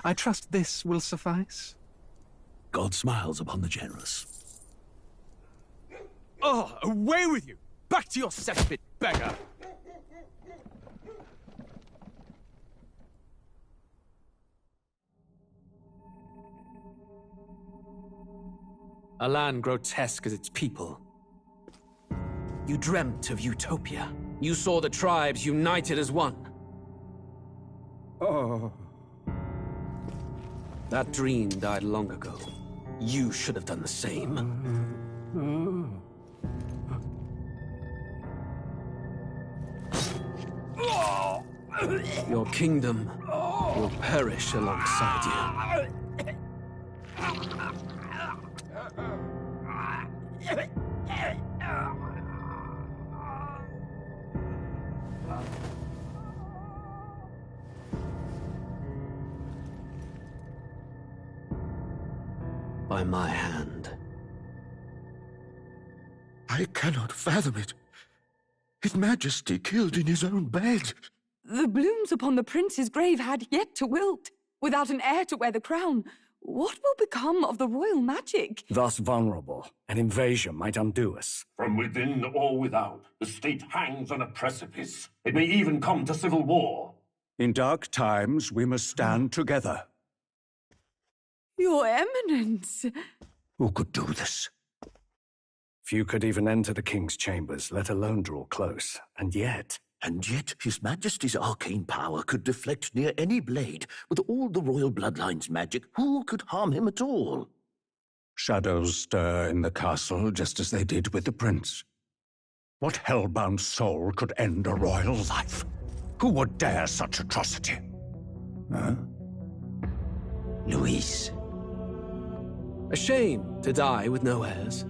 I trust this will suffice? God smiles upon the generous. Oh, away with you! Back to your cesspit, beggar! A land grotesque as its people. You dreamt of utopia. You saw the tribes united as one. Oh. That dream died long ago. You should have done the same. Your kingdom will perish alongside you. By my hand. I cannot fathom it. His Majesty killed in his own bed. The blooms upon the prince's grave had yet to wilt. Without an heir to wear the crown, what will become of the royal magic? Thus vulnerable, an invasion might undo us. From within or without, the state hangs on a precipice. It may even come to civil war. In dark times, we must stand together. Your Eminence! Who could do this? Few could even enter the king's chambers, let alone draw close. And yet His Majesty's arcane power could deflect near any blade. With all the royal bloodline's magic, who could harm him at all? shadows stir in the castle just as they did with the prince. What hellbound soul could end a royal life? Who would dare such atrocity? Huh? Luis. A shame to die with no heirs.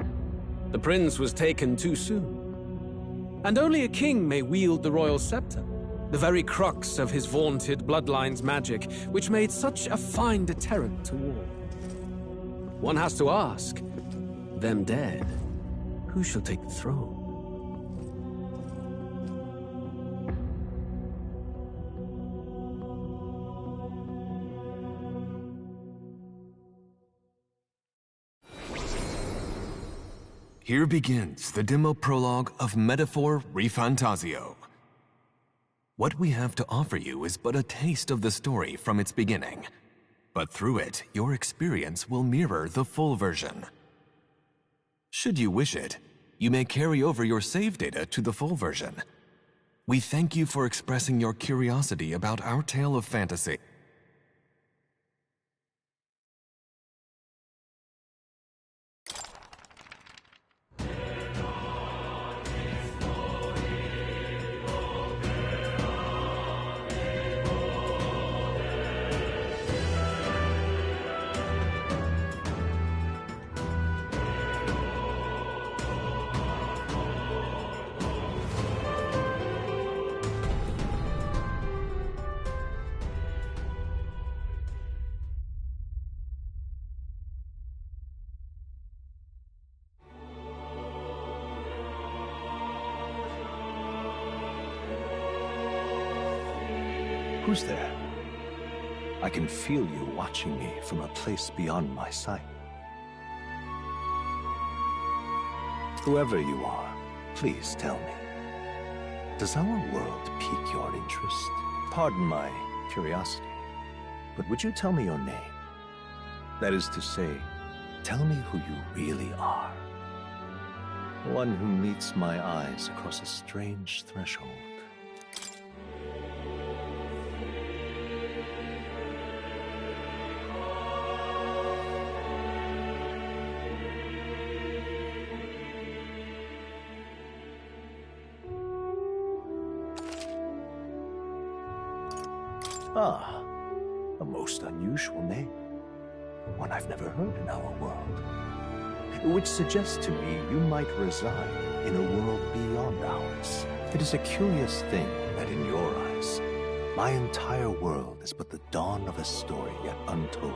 The prince was taken too soon. And only a king may wield the royal scepter, the very crux of his vaunted bloodline's magic, which made such a fine deterrent to war. One has to ask, them dead, who shall take the throne? Here begins the demo prologue of Metaphor ReFantazio. What we have to offer you is but a taste of the story from its beginning, but through it, your experience will mirror the full version. Should you wish it, you may carry over your save data to the full version. We thank you for expressing your curiosity about our tale of fantasy. Who's there? I can feel you watching me from a place beyond my sight. Whoever you are, please tell me. Does our world pique your interest? Pardon my curiosity, but would you tell me your name? That is to say, tell me who you really are. One who meets my eyes across a strange threshold. Ah, a most unusual name. One I've never heard in our world. Which suggests to me you might reside in a world beyond ours. It is a curious thing that in your eyes, my entire world is but the dawn of a story yet untold.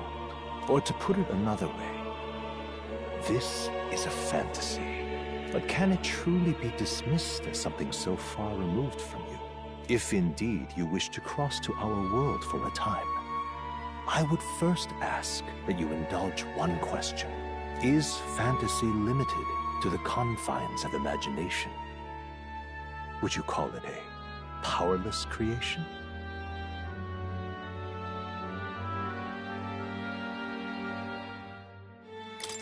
Or to put it another way, this is a fantasy. But can it truly be dismissed as something so far removed from you? If indeed you wish to cross to our world for a time, I would first ask that you indulge one question. Is fantasy limited to the confines of imagination? Would you call it a powerless creation?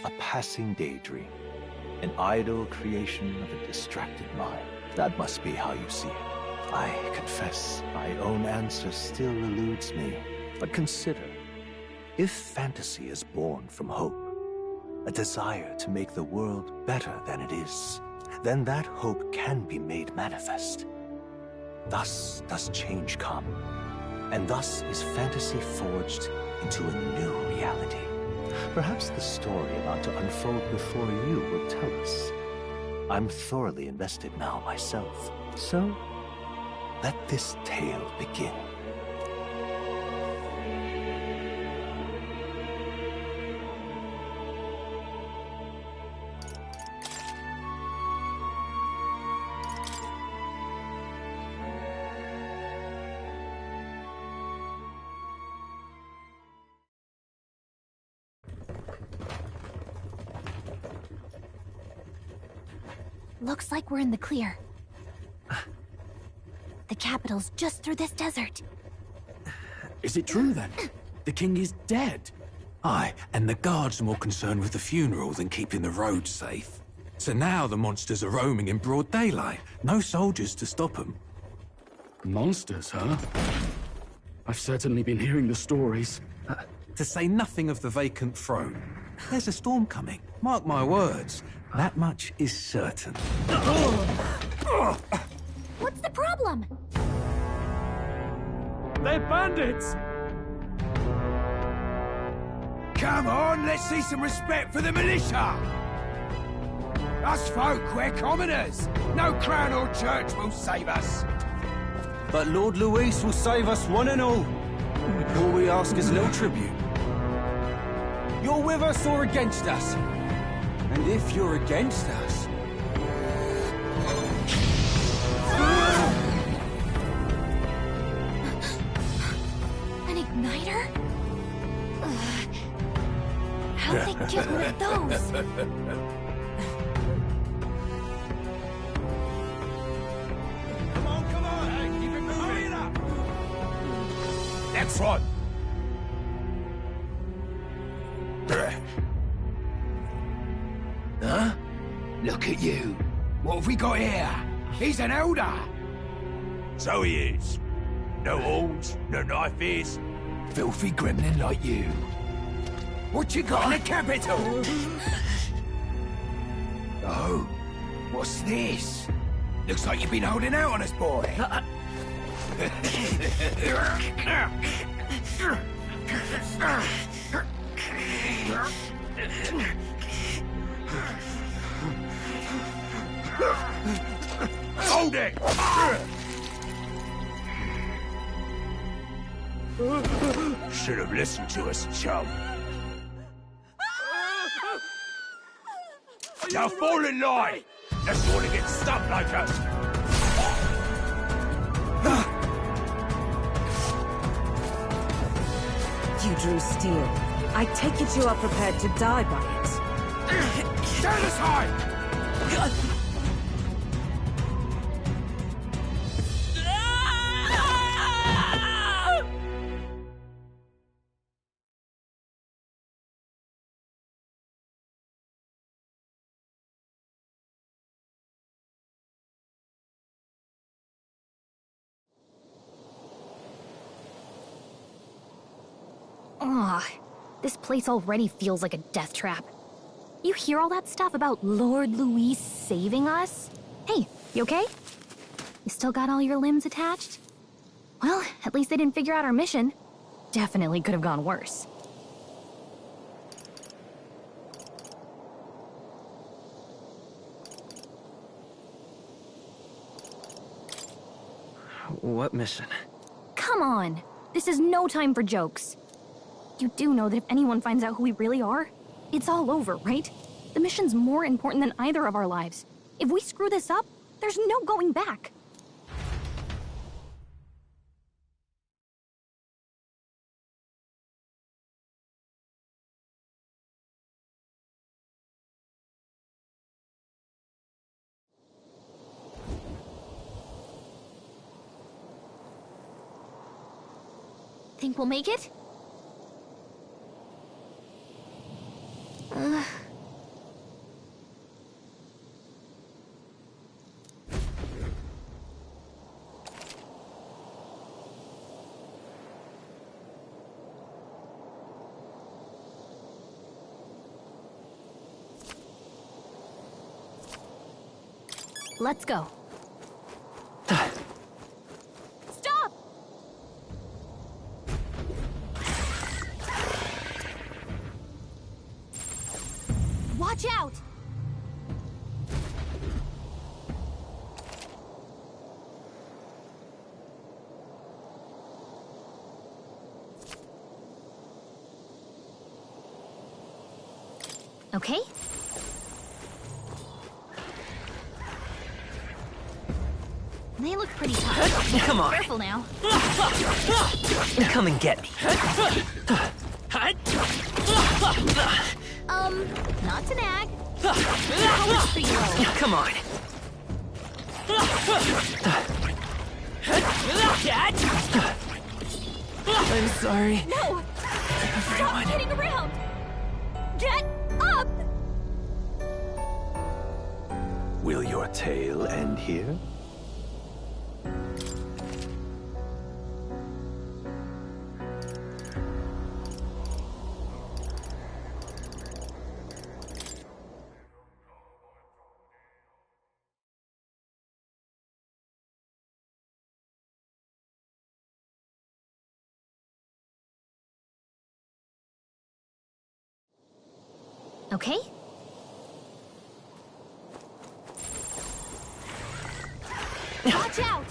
A passing daydream, an idle creation of a distracted mind. That must be how you see it. I confess, my own answer still eludes me. But consider, if fantasy is born from hope, a desire to make the world better than it is, then that hope can be made manifest. Thus does change come, and thus is fantasy forged into a new reality. Perhaps the story about to unfold before you will tell us. I'm thoroughly invested now myself, so let this tale begin. Looks like we're in the clear. The capital's just through this desert. Is it true, then? The king is dead? Aye, and the guards are more concerned with the funeral than keeping the roads safe. So now the monsters are roaming in broad daylight. No soldiers to stop them. Monsters, huh? I've certainly been hearing the stories. To say nothing of the vacant throne. There's a storm coming, mark my words. That much is certain. What's the problem? They're bandits! Come on, let's see some respect for the militia! Us folk, we're commoners. No crown or church will save us. But Lord Luis will save us one and all. All we ask is no tribute. You're with us or against us? And if you're against us... An igniter? How'd they get one of those? Come on, hey, keep it moving. Hurry it up. Next one. Huh? Look at you. What have we got here? He's an elder. So he is. No horns, no knife is. Filthy gremlin like you. What you got in the capital? Oh, what's this? Looks like you've been holding out on us, boy. Hold it! Should have listened to us, chum. Now fall in line! Let's want to get stuck like us! You drew steel. I take it you are prepared to die by it. Stand aside! Ugh, this place already feels like a death trap. You hear all that stuff about Lord Luis saving us? Hey, you okay? You still got all your limbs attached? Well, at least they didn't figure out our mission. Definitely could have gone worse. What mission? Come on! This is no time for jokes. You do know that if anyone finds out who we really are, it's all over, right? The mission's more important than either of our lives. If we screw this up, there's no going back. Think we'll make it? Let's go. Stop! Watch out! Okay. They look pretty tough. Come on. Careful now. Come and get me. Not to nag. Power's pretty low. Come on. I'm sorry. No! Stop kidding around! Get up! Will your tale end here? Okay? Watch out!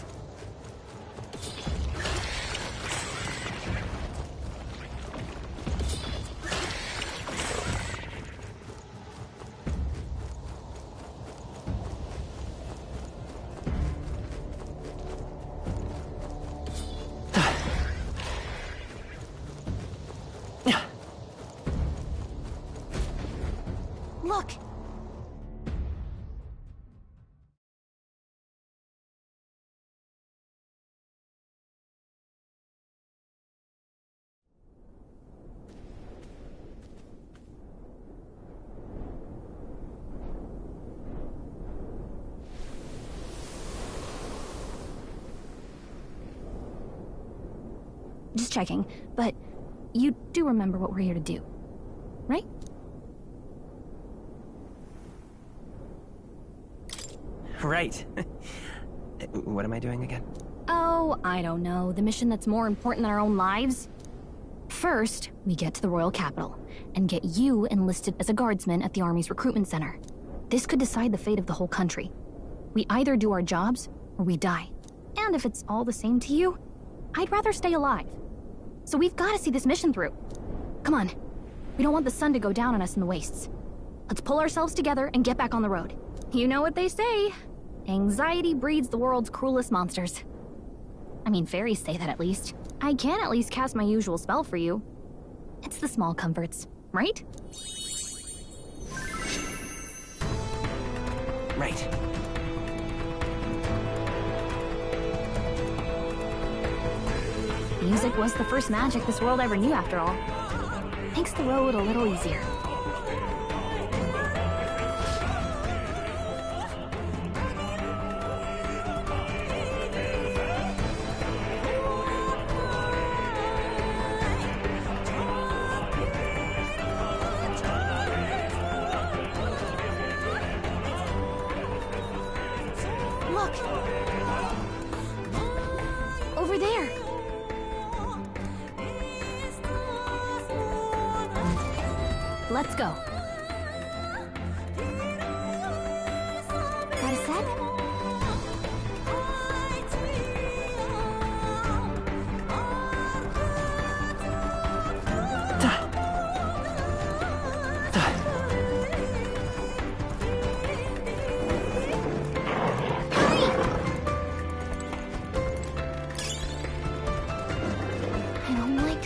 Look! Just checking, but you do remember what we're here to do, right? Right. What am I doing again? Oh, I don't know. The mission that's more important than our own lives? First, we get to the Royal Capital and get you enlisted as a guardsman at the Army's recruitment center. This could decide the fate of the whole country. We either do our jobs or we die. And if it's all the same to you, I'd rather stay alive. So we've got to see this mission through. Come on. We don't want the sun to go down on us in the wastes. Let's pull ourselves together and get back on the road. You know what they say. Anxiety breeds the world's cruelest monsters. I mean, fairies say that at least. I can at least cast my usual spell for you. It's the small comforts, right? Right. Music was the first magic this world ever knew, after all. Makes the road a little easier. Look! Over there! Let's go. Got a sec? I don't like...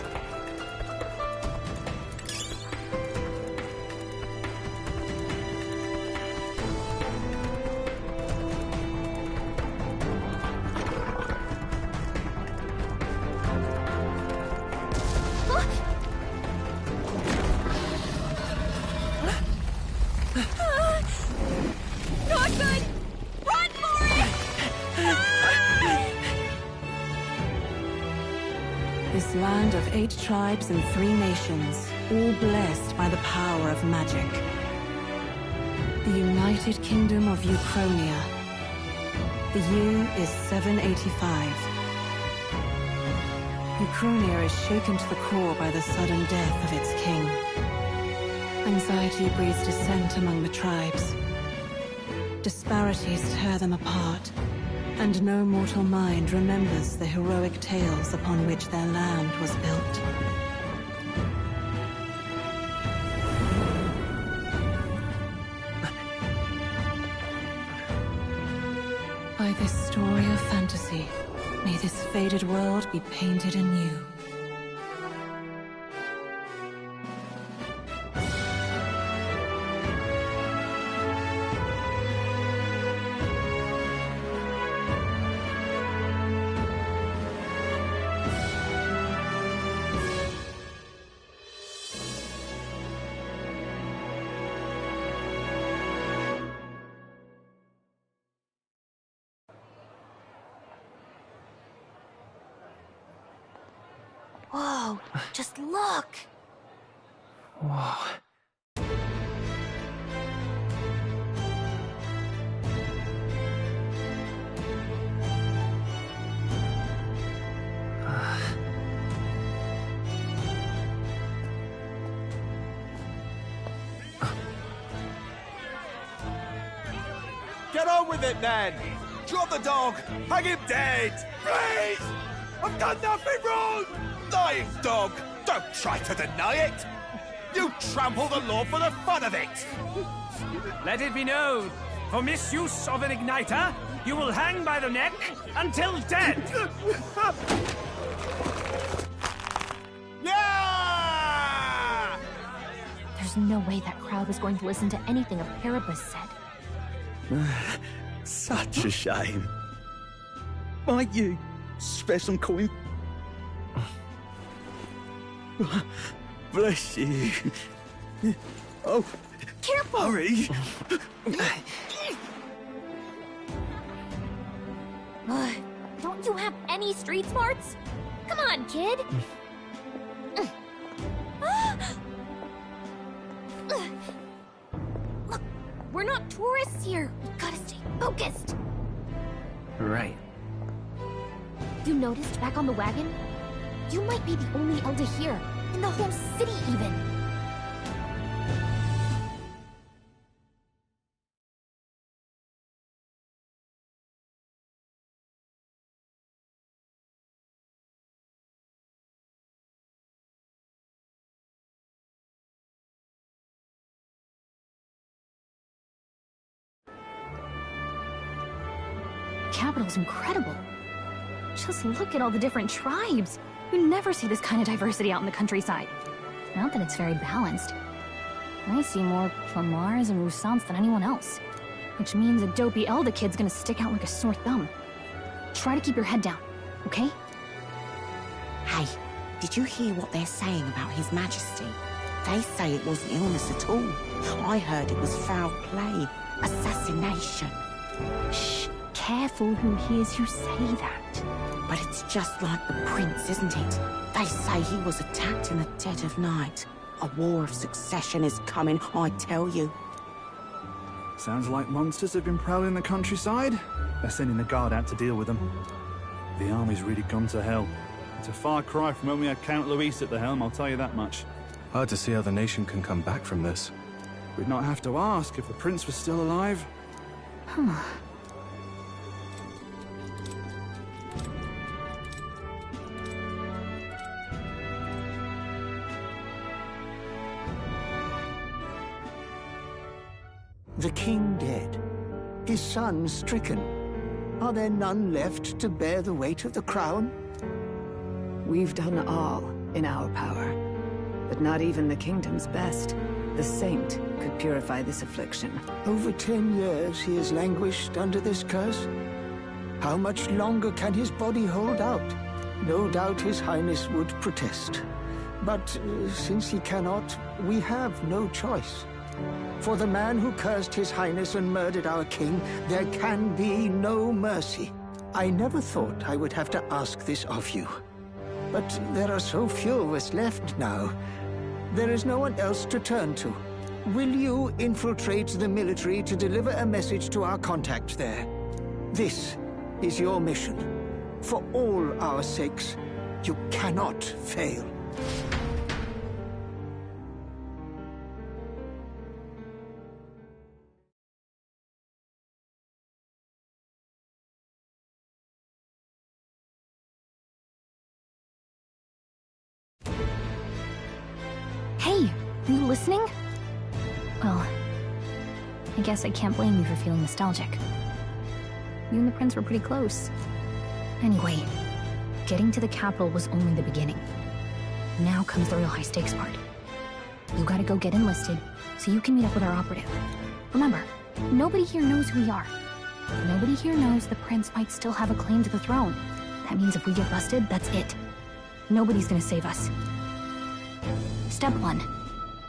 land of 8 tribes and 3 nations, all blessed by the power of magic. The United Kingdom of Uchronia. The year is 785. Uchronia is shaken to the core by the sudden death of its king. Anxiety breeds dissent among the tribes. Disparities tear them apart, and no mortal mind remembers the heroic tales upon which their land was built. By this story of fantasy, may this faded world be painted anew. Whoa, just look! Whoa. Get on with it, then! Drop the dog! Hang him dead! Please! I've done nothing wrong! Lying dog! Don't try to deny it! You trample the law for the fun of it! Let it be known, for misuse of an igniter, you will hang by the neck until dead! Yeah! There's no way that crowd was going to listen to anything a Paribus said. Such a shame. Might you spare some coin? Bless you. Oh, careful! Hurry! Don't you have any street smarts? Come on, kid! Look, we're not tourists here. We gotta stay focused. Right. You noticed back on the wagon? You might be the only elder here, in the whole city even. Capital's incredible. Just look at all the different tribes. You never see this kind of diversity out in the countryside. Not that it's very balanced. I see more Plamars and Roussants than anyone else. Which means a dopey Elder kid's gonna stick out like a sore thumb. Try to keep your head down, okay? Hey, did you hear what they're saying about His Majesty? They say it wasn't illness at all. I heard it was foul play, assassination. Shh, careful who hears you say that. But it's just like the prince, isn't it? They say he was attacked in the dead of night. A war of succession is coming, I tell you. Sounds like monsters have been prowling the countryside. They're sending the guard out to deal with them. The army's really gone to hell. It's a far cry from when we had Count Luis at the helm, I'll tell you that much. Hard to see how the nation can come back from this. We'd not have to ask if the prince was still alive. The king dead, his son stricken. Are there none left to bear the weight of the crown? We've done all in our power, but not even the kingdom's best. The saint could purify this affliction. Over 10 years he has languished under this curse. How much longer can his body hold out? No doubt his highness would protest. But since he cannot, we have no choice. For the man who cursed his highness and murdered our king, there can be no mercy. I never thought I would have to ask this of you. but there are so few of us left now. There is no one else to turn to. Will you infiltrate the military to deliver a message to our contact there? This is your mission. For all our sakes, you cannot fail. Hey, are you listening? Well, I guess I can't blame you for feeling nostalgic. You and the prince were pretty close. Anyway, getting to the capital was only the beginning. Now comes the real high-stakes part. You gotta go get enlisted, so you can meet up with our operative. Remember, nobody here knows who we are. Nobody here knows the prince might still have a claim to the throne. That means if we get busted, that's it. Nobody's gonna save us. Step 1.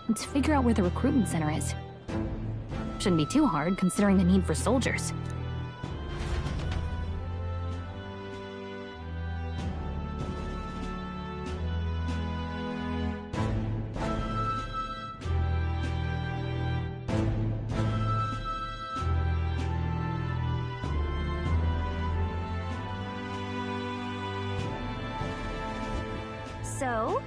Let's figure out where the recruitment center is. Shouldn't be too hard, considering the need for soldiers. So?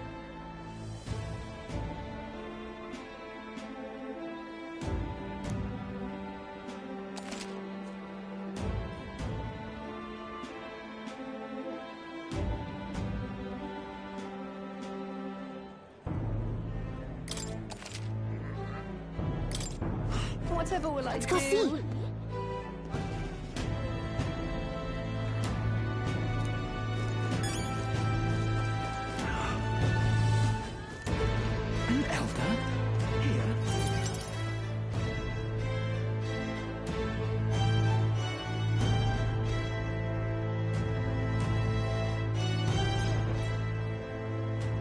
Whatever will I do? Let's go see. An elder? Here?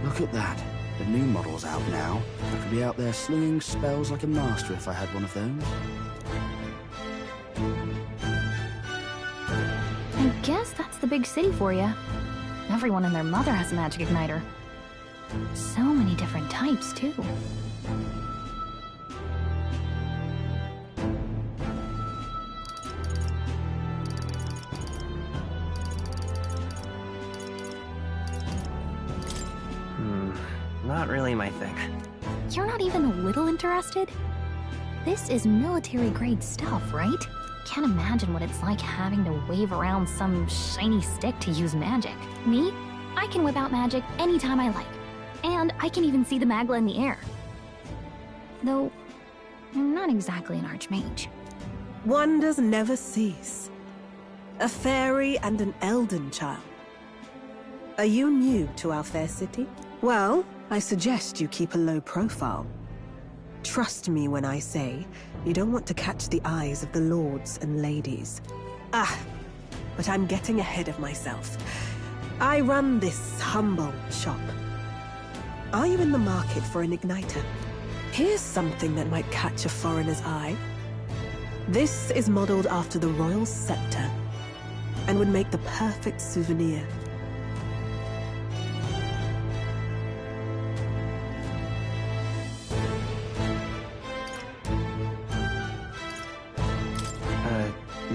Look at that. The new model's out now. I could be out there slinging spells like a master if I had one of those. I guess that's the big city for you. Everyone and their mother has a magic igniter. So many different types, too. Not really my thing. You're not even a little interested? This is military-grade stuff, right? Can't imagine what it's like having to wave around some shiny stick to use magic. Me? I can whip out magic anytime I like. And I can even see the Magla in the air. Though, I'm not exactly an archmage. Wonders never cease. A fairy and an Elden child. Are you new to our fair city? Well, I suggest you keep a low profile. Trust me when I say you don't want to catch the eyes of the lords and ladies. But I'm getting ahead of myself. I run this humble shop. Are you in the market for an igniter? Here's something that might catch a foreigner's eye. This is modeled after the royal scepter and would make the perfect souvenir.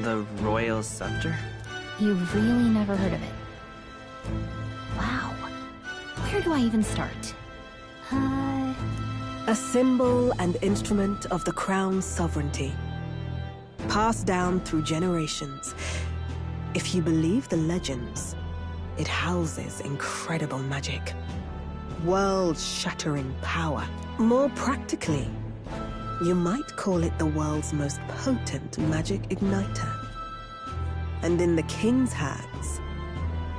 The royal scepter? You've really never heard of it. Wow. Where do I even start? A symbol and instrument of the crown's sovereignty. Passed down through generations. If you believe the legends, it houses incredible magic. World-shattering power. More practically, you might call it the world's most potent magic igniter. And in the king's hands,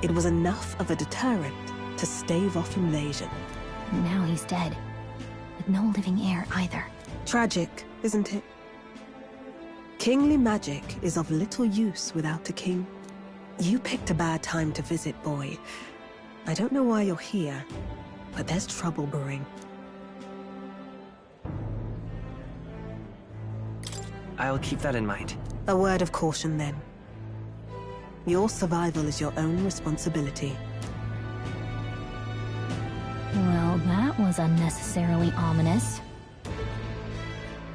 it was enough of a deterrent to stave off invasion. Now he's dead. With no living heir either. Tragic, isn't it? Kingly magic is of little use without a king. You picked a bad time to visit, boy. I don't know why you're here, but there's trouble brewing. I'll keep that in mind. A word of caution, then. Your survival is your own responsibility. was unnecessarily ominous.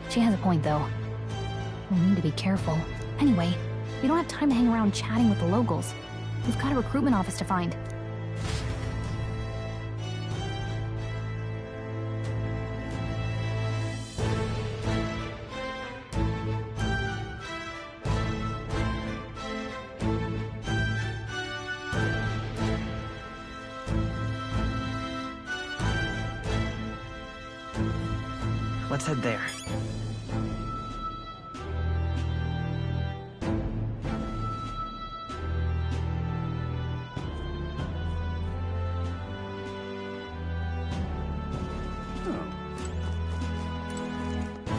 She has a point, though. We'll need to be careful. Anyway, we don't have time to hang around chatting with the locals. We've got a recruitment office to find. Let's head there.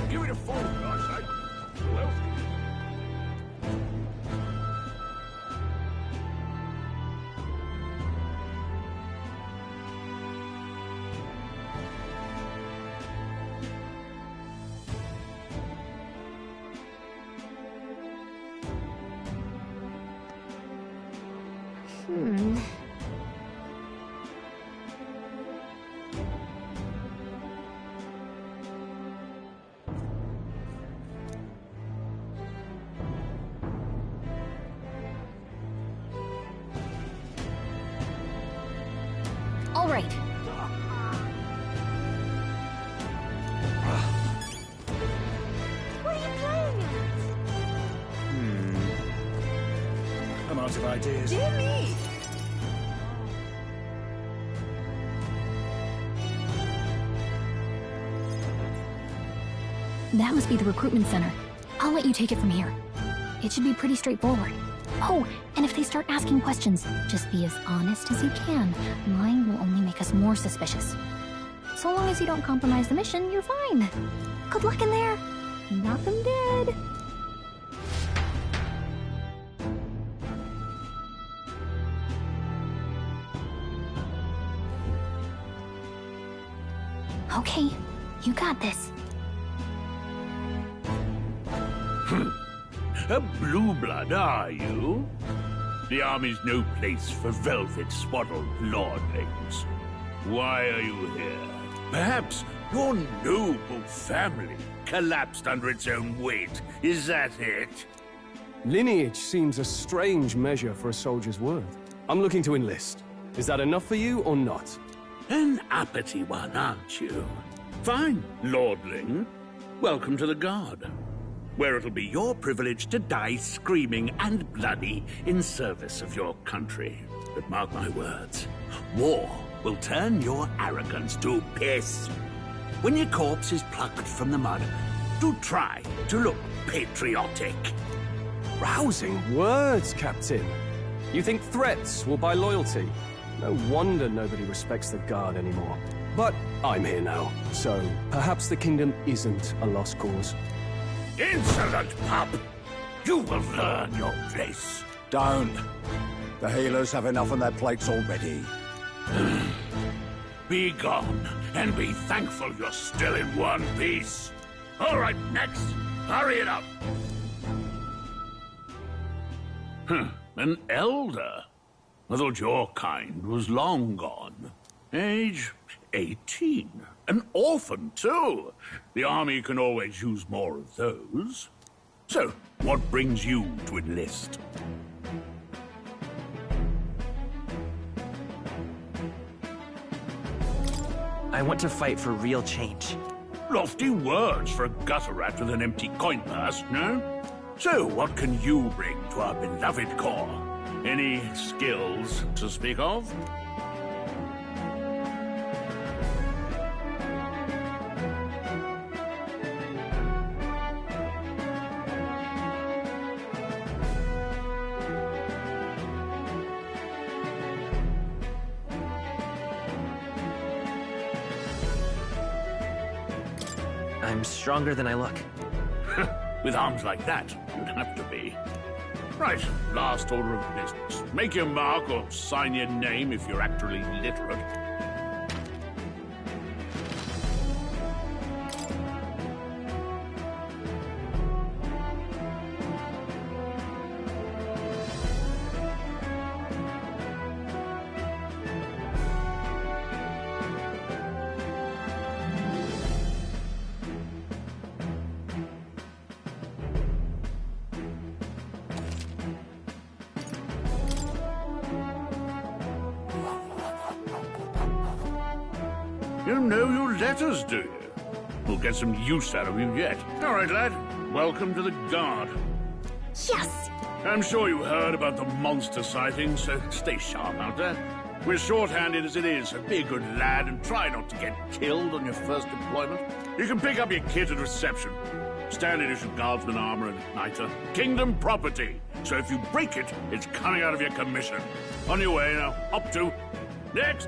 Give it a fall, I say. Who else? All right. What are you playing at? I'm out of ideas. Dear me! That must be the recruitment center. I'll let you take it from here. It should be pretty straightforward. Oh, and if they start asking questions, just be as honest as you can. Lying will only make us more suspicious. So long as you don't compromise the mission, you're fine. Good luck in there. Knock them dead. Okay, you got this. A blue blood, are you? The army's no place for velvet-swaddled lordlings. Why are you here? Perhaps your noble family collapsed under its own weight. Is that it? Lineage seems a strange measure for a soldier's worth. I'm looking to enlist. Is that enough for you or not? An uppity one, aren't you? Fine, lordling. Welcome to the Guard, where it'll be your privilege to die screaming and bloody in service of your country. But mark my words, war will turn your arrogance to piss. When your corpse is plucked from the mud, do try to look patriotic. Rousing words, Captain. You think threats will buy loyalty? No wonder nobody respects the Guard anymore. But I'm here now, so perhaps the kingdom isn't a lost cause. Insolent pup! You will learn your place. Don't. The healers have enough on their plates already. Be gone, and be thankful you're still in one piece. All right, next. Hurry it up. An elder? I thought your kind was long gone. Age 18. An orphan, too. The army can always use more of those. So, what brings you to enlist? I want to fight for real change. Lofty words for a gutter rat with an empty coin purse, no? So, what can you bring to our beloved corps? Any skills to speak of? I'm stronger than I look. With arms like that, you'd have to be. Right, last order of business. Make your mark or sign your name if you're actually literate. You know your letters, do you? We'll get some use out of you yet. All right, lad. Welcome to the Guard. Yes! I'm sure you heard about the monster sightings, so stay sharp out there. We're short-handed as it is, so be a good lad and try not to get killed on your first deployment. You can pick up your kit at reception. Standard issue guardsman armor and igniter. Kingdom property. So if you break it, it's coming out of your commission. On your way now. Up to. Next!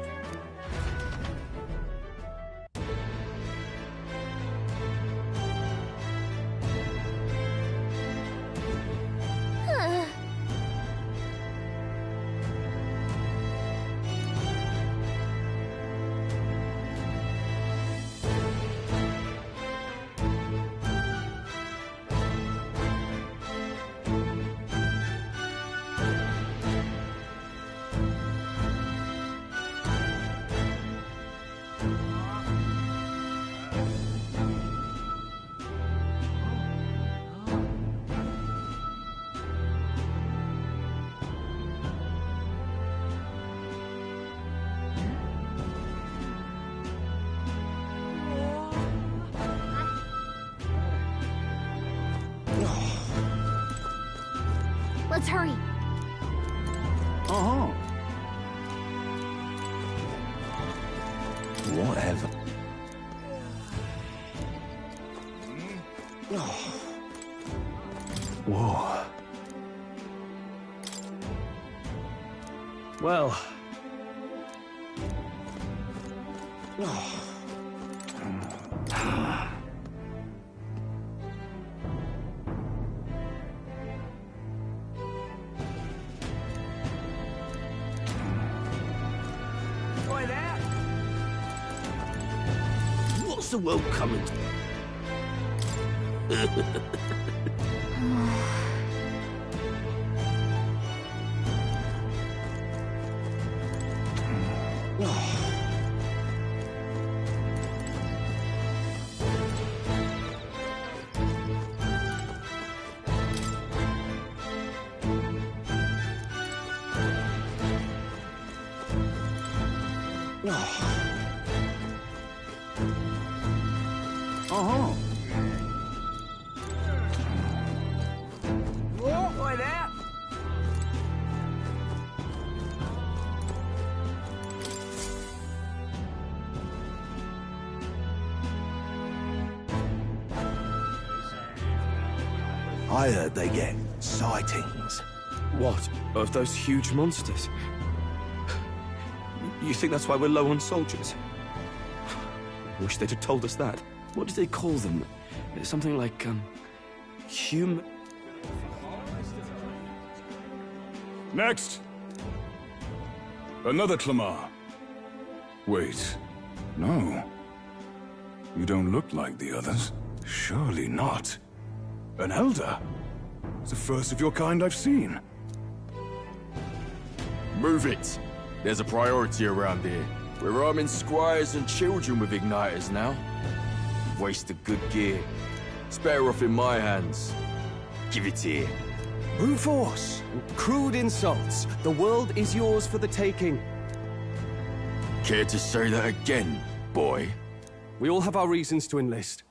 Let's hurry. Whatever. Whoa. Well. What's the world coming to? Boy, there! I heard they get sightings. What? Of those huge monsters? You think that's why we're low on soldiers? Wish they'd have told us that. What did they call them? Something like, human... Next! Another Clamar. Wait. No. You don't look like the others. Surely not. An Elder? It's the first of your kind I've seen. Move it! There's a priority around here. We're arming squires and children with igniters now. Waste of good gear. It's better off in my hands. Give it here. Brute force! Crude insults! The world is yours for the taking. Care to say that again, boy? We all have our reasons to enlist.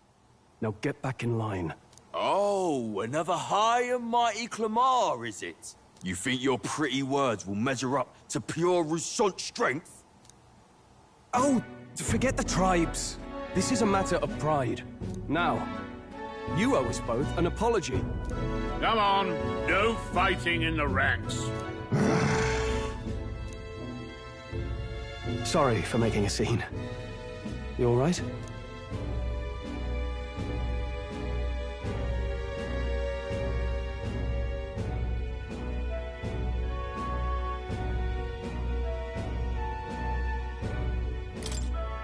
Now get back in line. Oh, another high and mighty Clamar, is it? You think your pretty words will measure up to pure Rousant strength? Oh, forget the tribes. This is a matter of pride. Now, you owe us both an apology. Come on, no fighting in the ranks. Sorry for making a scene. You all right?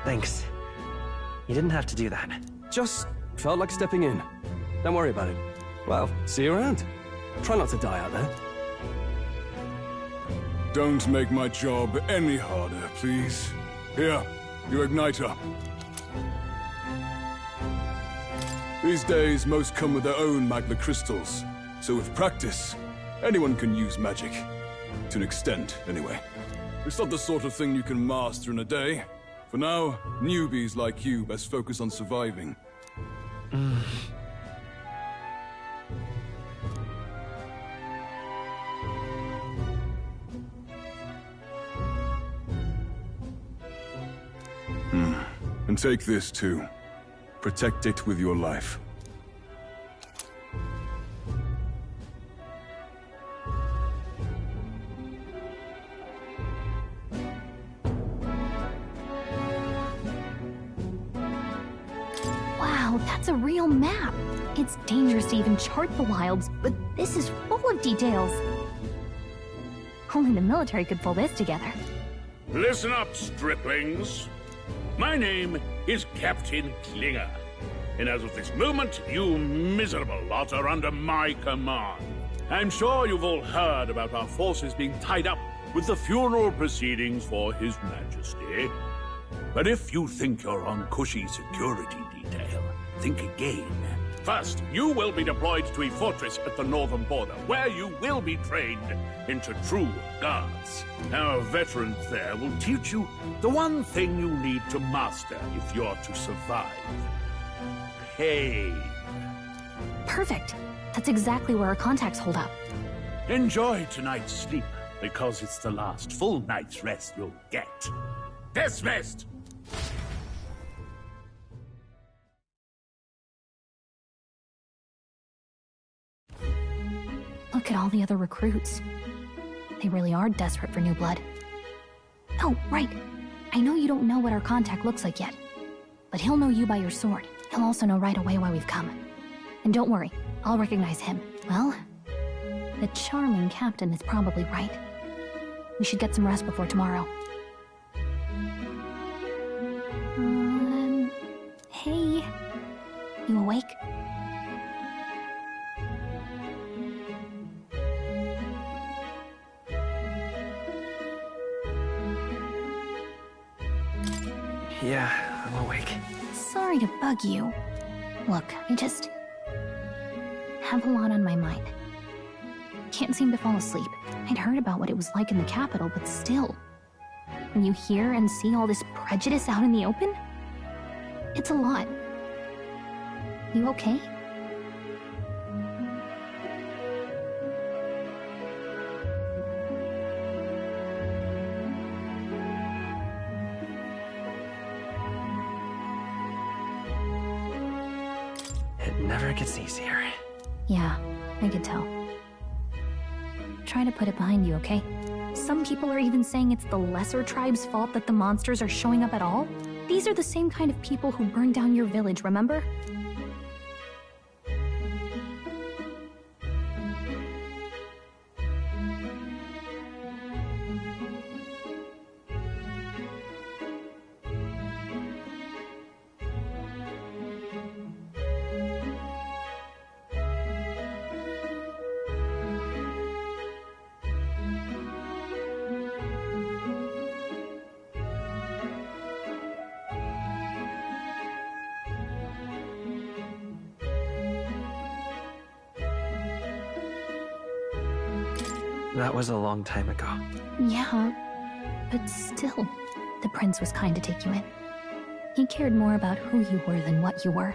Thanks. You didn't have to do that. Just felt like stepping in. Don't worry about it. Well, see you around. Try not to die out there. Don't make my job any harder, please. Here, your igniter. These days, most come with their own magna crystals. So with practice, anyone can use magic. To an extent, anyway. It's not the sort of thing you can master in a day. For now, newbies like you best focus on surviving. And take this too. Protect it with your life. Wow, that's a real map. It's dangerous to even chart the wilds, but this is full of details. Only the military could pull this together. Listen up, striplings. My name is Captain Klinger, and as of this moment, you miserable lot are under my command. I'm sure you've all heard about our forces being tied up with the funeral proceedings for His Majesty. But if you think you're on cushy security detail, think again. First, you will be deployed to a fortress at the northern border, where you will be trained into true guards. Our veterans there will teach you the one thing you need to master if you're to survive. Pain. Perfect. That's exactly where our contacts hold up. Enjoy tonight's sleep, because it's the last full night's rest you'll get. Dismissed! Look at all the other recruits. They really are desperate for new blood. Oh, right. I know you don't know what our contact looks like yet, but he'll know you by your sword. He'll also know right away why we've come. And don't worry, I'll recognize him. Well, the charming captain is probably right. We should get some rest before tomorrow. Hey. You awake? Yeah, I'm awake. Sorry to bug you. Look, I just have a lot on my mind. Can't seem to fall asleep. I'd heard about what it was like in the capital, but still. When you hear and see all this prejudice out in the open, it's a lot. You okay? It never gets easier. Yeah, I could tell. Try to put it behind you, okay? Some people are even saying it's the lesser tribe's fault that the monsters are showing up at all. These are the same kind of people who burned down your village, remember? That was a long time ago. Yeah, but still, the prince was kind to take you in. He cared more about who you were than what you were.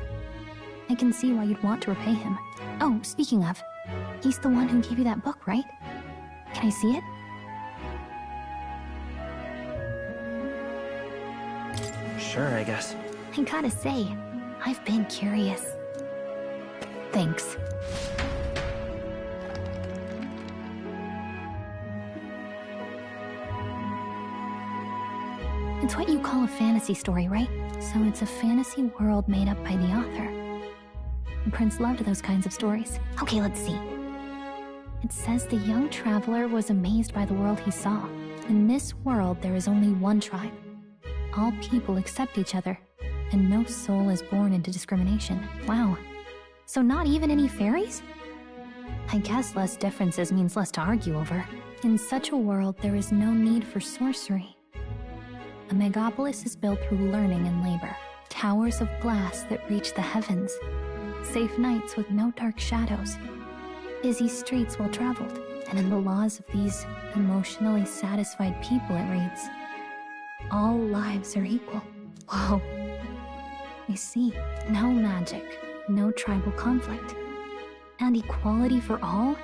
I can see why you'd want to repay him. Oh, speaking of, he's the one who gave you that book, right? Can I see it? Sure, I guess. I gotta say, I've been curious. Thanks. It's what you call a fantasy story, right? So it's a fantasy world made up by the author. The prince loved those kinds of stories. Okay, let's see. It says the young traveler was amazed by the world he saw. In this world, there is only one tribe. All people accept each other, and no soul is born into discrimination. Wow. So not even any fairies? I guess less differences means less to argue over. In such a world, there is no need for sorcery. A megapolis is built through learning and labor. Towers of glass that reach the heavens. Safe nights with no dark shadows. Busy streets well traveled. And in the laws of these emotionally satisfied people, it reads, All lives are equal. Whoa. I see. No magic, no tribal conflict, and equality for all?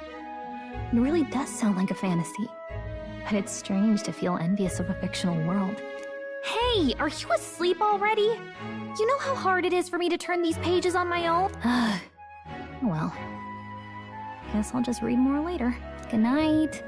It really does sound like a fantasy. But it's strange to feel envious of a fictional world. Hey, are you asleep already? You know how hard it is for me to turn these pages on my own? Well, guess I'll just read more later. Good night.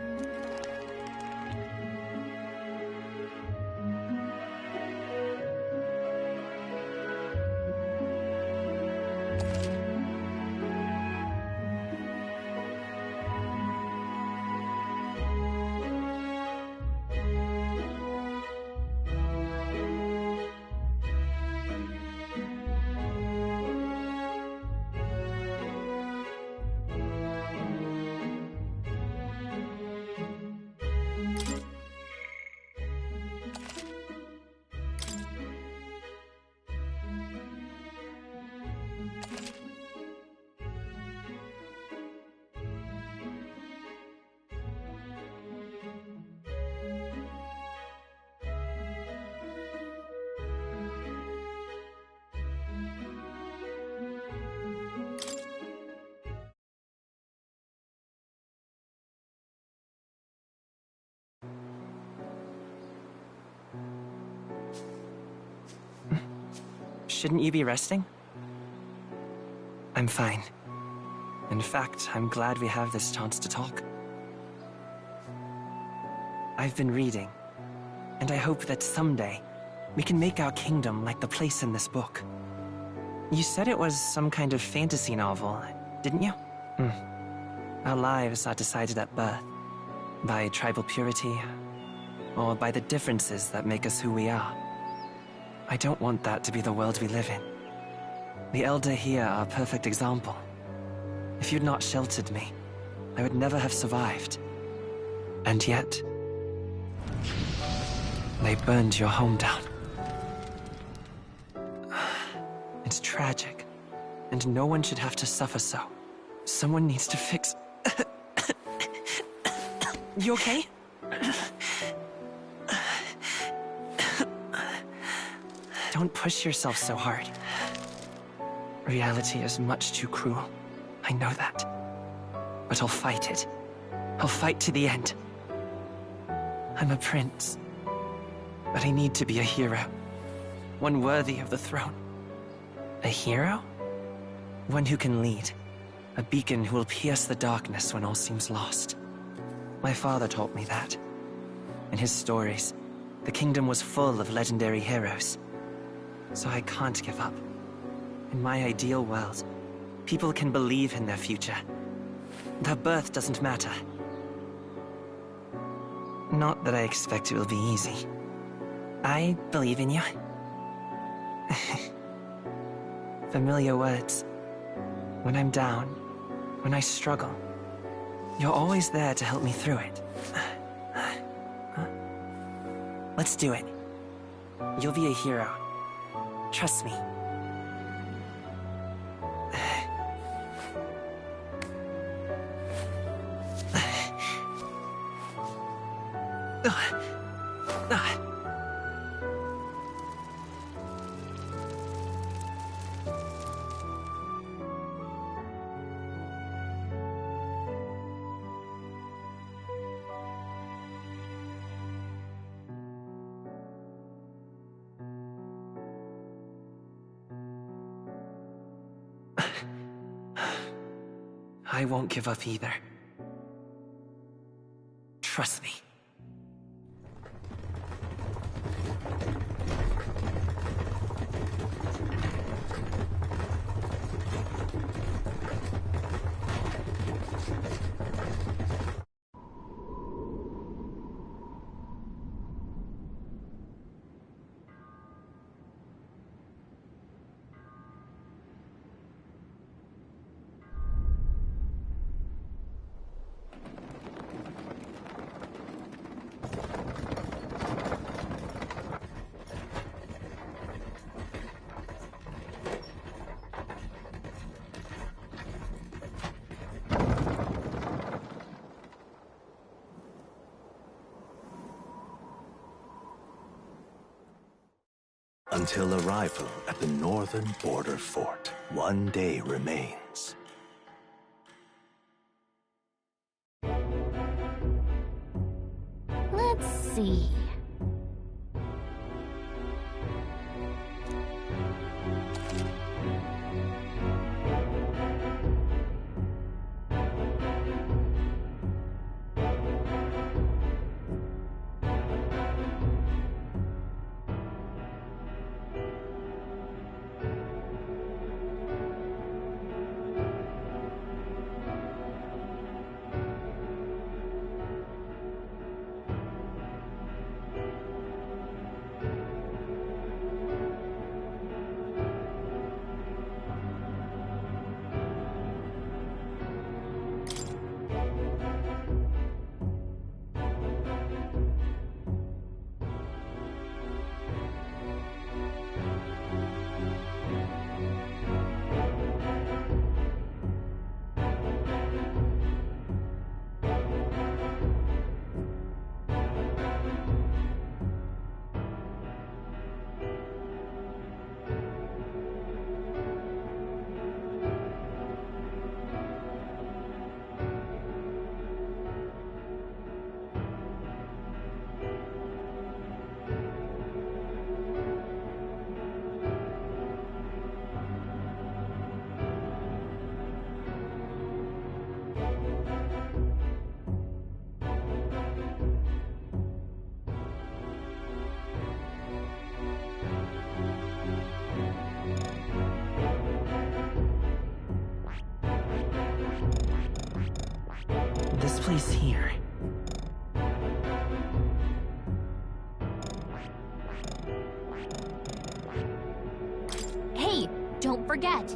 Shouldn't you be resting? I'm fine. In fact, I'm glad we have this chance to talk. I've been reading, and I hope that someday we can make our kingdom like the place in this book. You said it was some kind of fantasy novel, didn't you? Our lives are decided at birth, by tribal purity, or by the differences that make us who we are. I don't want that to be the world we live in. The Elder here are a perfect example. If you'd not sheltered me, I would never have survived. And yet, they burned your home down. It's tragic, and no one should have to suffer so. Someone needs to fix... You okay? Don't push yourself so hard. Reality is much too cruel. I know that. But I'll fight it. I'll fight to the end. I'm a prince. But I need to be a hero. One worthy of the throne. A hero? One who can lead. A beacon who will pierce the darkness when all seems lost. My father taught me that. In his stories, the kingdom was full of legendary heroes. So I can't give up. In my ideal world, people can believe in their future. Their birth doesn't matter. Not that I expect it will be easy. I believe in you. Familiar words. When I'm down, when I struggle, you're always there to help me through it. Let's do it. You'll be a hero. Trust me. I won't give up either. Trust me. until arrival at the northern border fort. One day remains. Let's see. This place here. Hey, don't forget.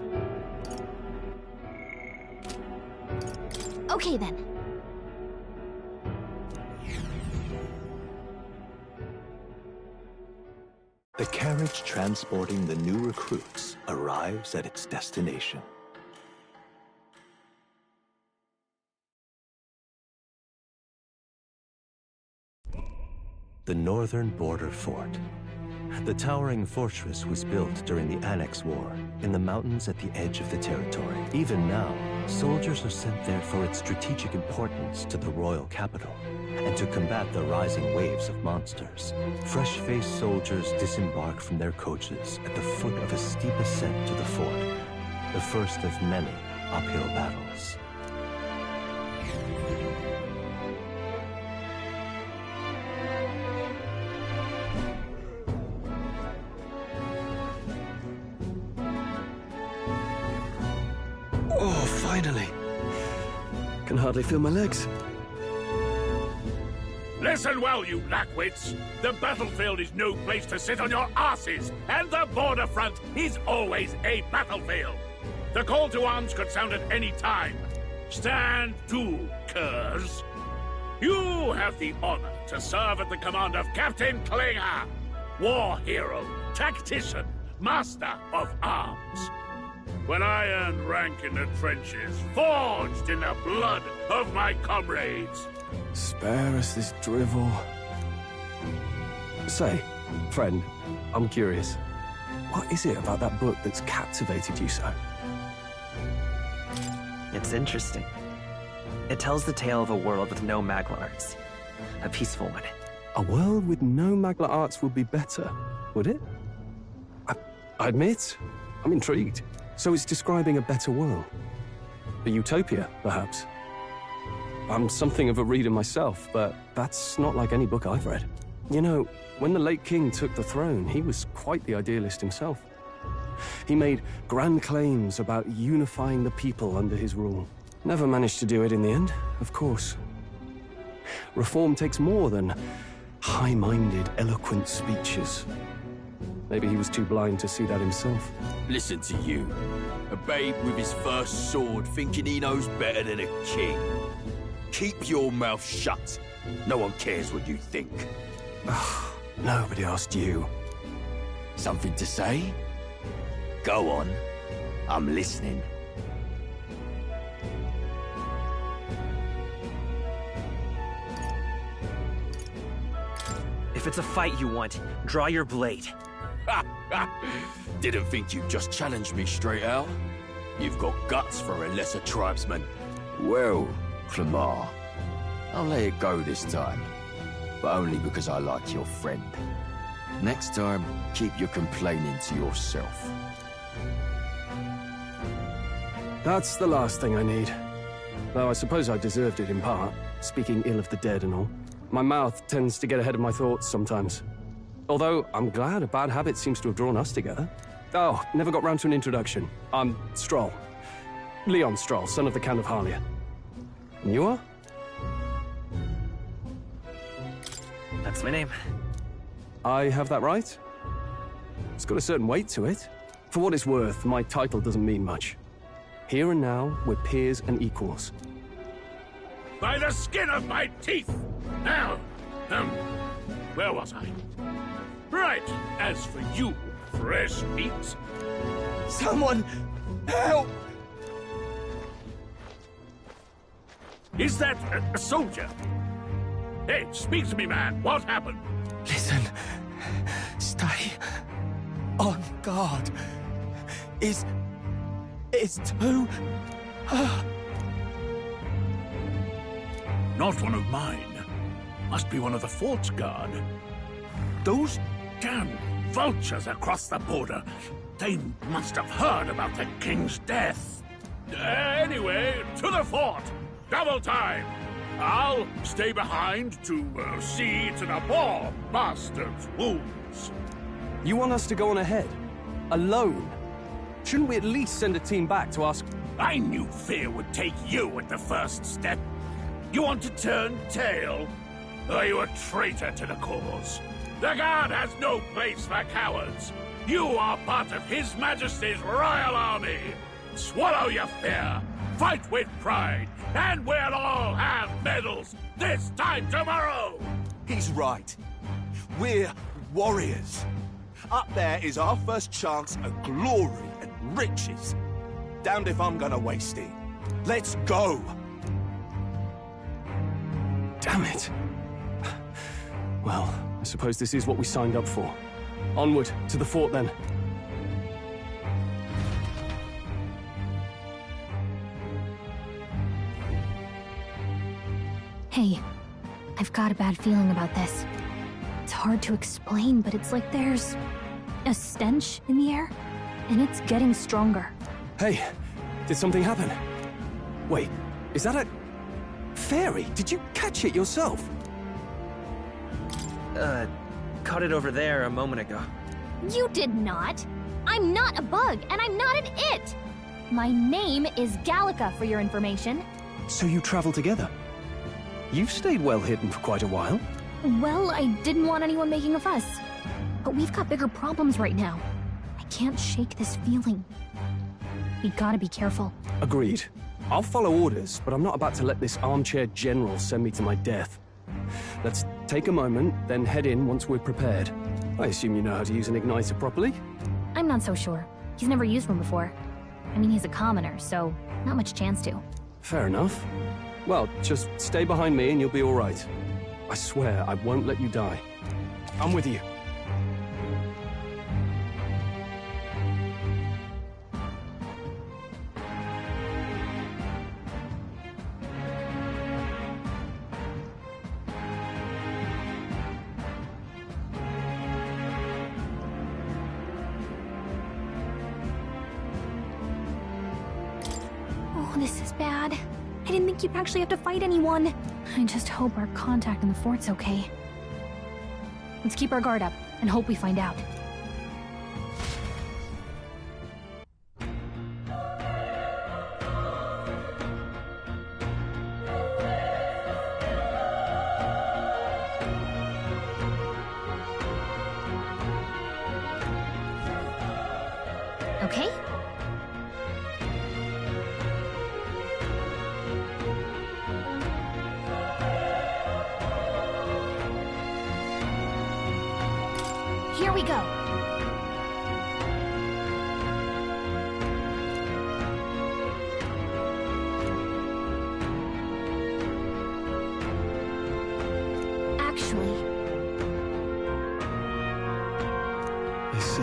Okay then. The carriage transporting the new recruits arrives at its destination. The northern border fort. The towering fortress was built during the Annex War in the mountains at the edge of the territory. Even now, soldiers are sent there for its strategic importance to the royal capital and to combat the rising waves of monsters. Fresh-faced soldiers disembark from their coaches at the foot of a steep ascent to the fort, the first of many uphill battles. Oh, finally. Can hardly feel my legs. Listen well, you lackwits. The battlefield is no place to sit on your asses, and the border front is always a battlefield. The call to arms could sound at any time. Stand to, curs. You have the honor to serve at the command of Captain Klinger, war hero, tactician, master of arms. When I earned rank in the trenches, forged in the blood of my comrades. Spare us this drivel. Say, friend, I'm curious. What is it about that book that's captivated you so? It's interesting. It tells the tale of a world with no Magla arts. A peaceful one. A world with no Magla arts would be better, would it? I admit, I'm intrigued. So it's describing a better world. A utopia, perhaps. I'm something of a reader myself, but that's not like any book I've read. You know, when the late king took the throne, he was quite the idealist himself. He made grand claims about unifying the people under his rule. Never managed to do it in the end, of course. Reform takes more than high-minded, eloquent speeches. Maybe he was too blind to see that himself. Listen to you. A babe with his first sword thinking he knows better than a king. Keep your mouth shut. No one cares what you think. Nobody asked you. Something to say? Go on. I'm listening. If it's a fight you want, draw your blade. Didn't think you'd just challenge me straight out. You've got guts for a lesser tribesman. Well, Clamar, I'll let it go this time. But only because I like your friend. Next time, keep your complaining to yourself. That's the last thing I need. Though I suppose I deserved it in part, speaking ill of the dead and all. My mouth tends to get ahead of my thoughts sometimes. Although, I'm glad a bad habit seems to have drawn us together. Oh, never got round to an introduction. I'm Stroll. Leon Stroll, son of the Count of Harlia. And you are? That's my name. I have that right? It's got a certain weight to it. For what it's worth, my title doesn't mean much. Here and now, we're peers and equals. By the skin of my teeth! Now, where was I? Right, as for you, fresh meat. Someone, help! Is that a soldier? Hey, speak to me, man. What happened? Listen. Stay on guard. It's too... Not one of mine. Must be one of the fort's guard. Those damn vultures across the border. They must have heard about the king's death. Anyway, to the fort. Double time. I'll stay behind to see to the poor bastard's wounds. You want us to go on ahead? Alone? Shouldn't we at least send a team back to ask... I knew fear would take you at the first step. You want to turn tail? Are you a traitor to the cause? The Guard has no place for cowards. You are part of His Majesty's Royal Army. Swallow your fear. Fight with pride. And we'll all have medals this time tomorrow. He's right. We're warriors. Up there is our first chance at glory and riches. Damned if I'm gonna waste it. Let's go. Damn it. Well, I suppose this is what we signed up for. Onward, to the fort then. Hey, I've got a bad feeling about this. It's hard to explain, but it's like there's a stench in the air, and it's getting stronger. Hey, did something happen? Wait, is that a... fairy? Did you catch it yourself? Caught it over there a moment ago. You did not! I'm not a bug, and I'm not an it! My name is Gallica, for your information. So you travel together? You've stayed well hidden for quite a while. Well, I didn't want anyone making a fuss. But we've got bigger problems right now. I can't shake this feeling. We gotta be careful. Agreed. I'll follow orders, but I'm not about to let this armchair general send me to my death. Let's take a moment, then head in once we're prepared. I assume you know how to use an igniter properly? I'm not so sure. He's never used one before. I mean, he's a commoner, so not much chance to. Fair enough. Well, just stay behind me and you'll be all right. I swear I won't let you die. I'm with you. Oh, this is bad. I didn't think you'd actually have to fight anyone. I just hope our contact in the fort's okay. Let's keep our guard up and hope we find out. Okay? Here we go. Actually... This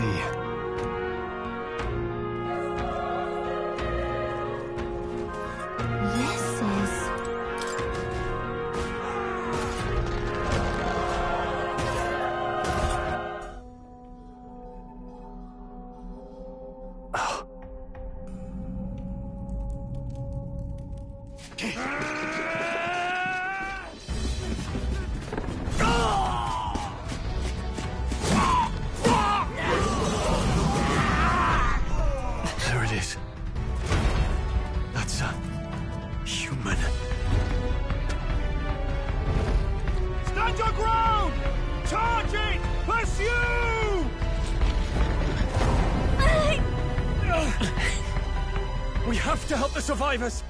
is. That's a human. Stand your ground! Charging! Pursue! We have to help the survivors!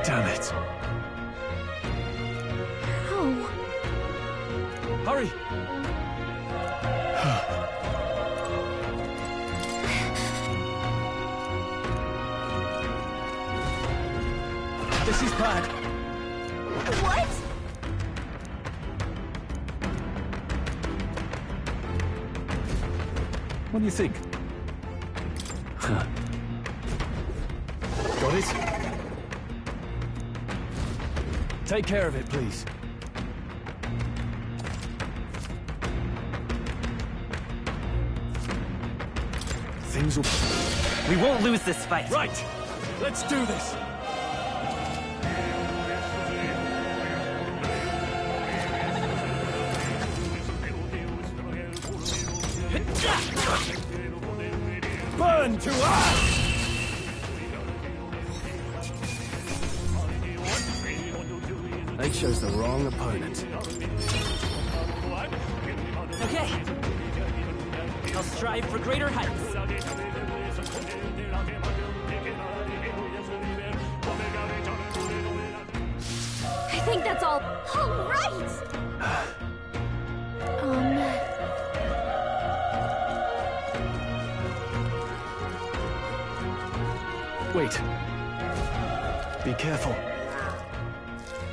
Damn it. Oh. Hurry! This is bad. What? What do you think? Got it? Take care of it, please. Things will... We won't lose this fight. Right! Let's do this! Burn to ash! They chose the wrong opponent. Okay. I'll strive for greater heights. I think that's all right! Wait. Be careful.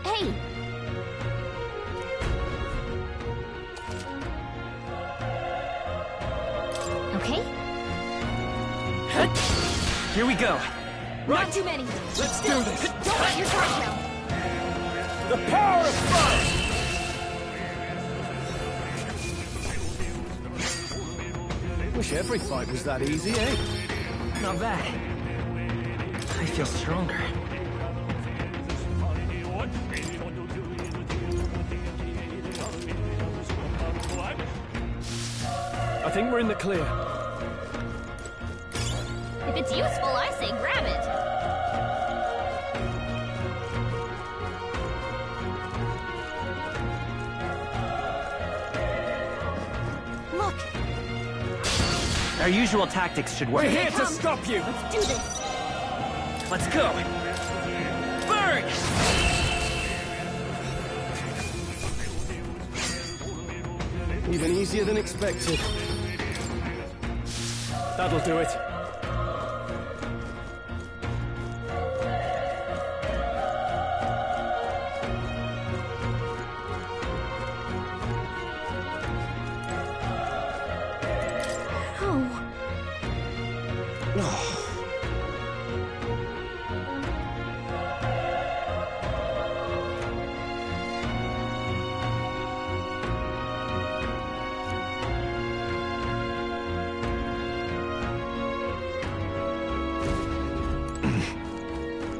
Hey! Okay? Here we go. Not too many. Let's do this. Don't let your guard down. The power of fire! Wish every fight was that easy, eh? Not bad. I feel stronger. I think we're in the clear. If it's useful, I say grab it. Look! Our usual tactics should work. We're here to stop you! Let's do this! Let's go! Burn! Even easier than expected. That'll do it. Oh.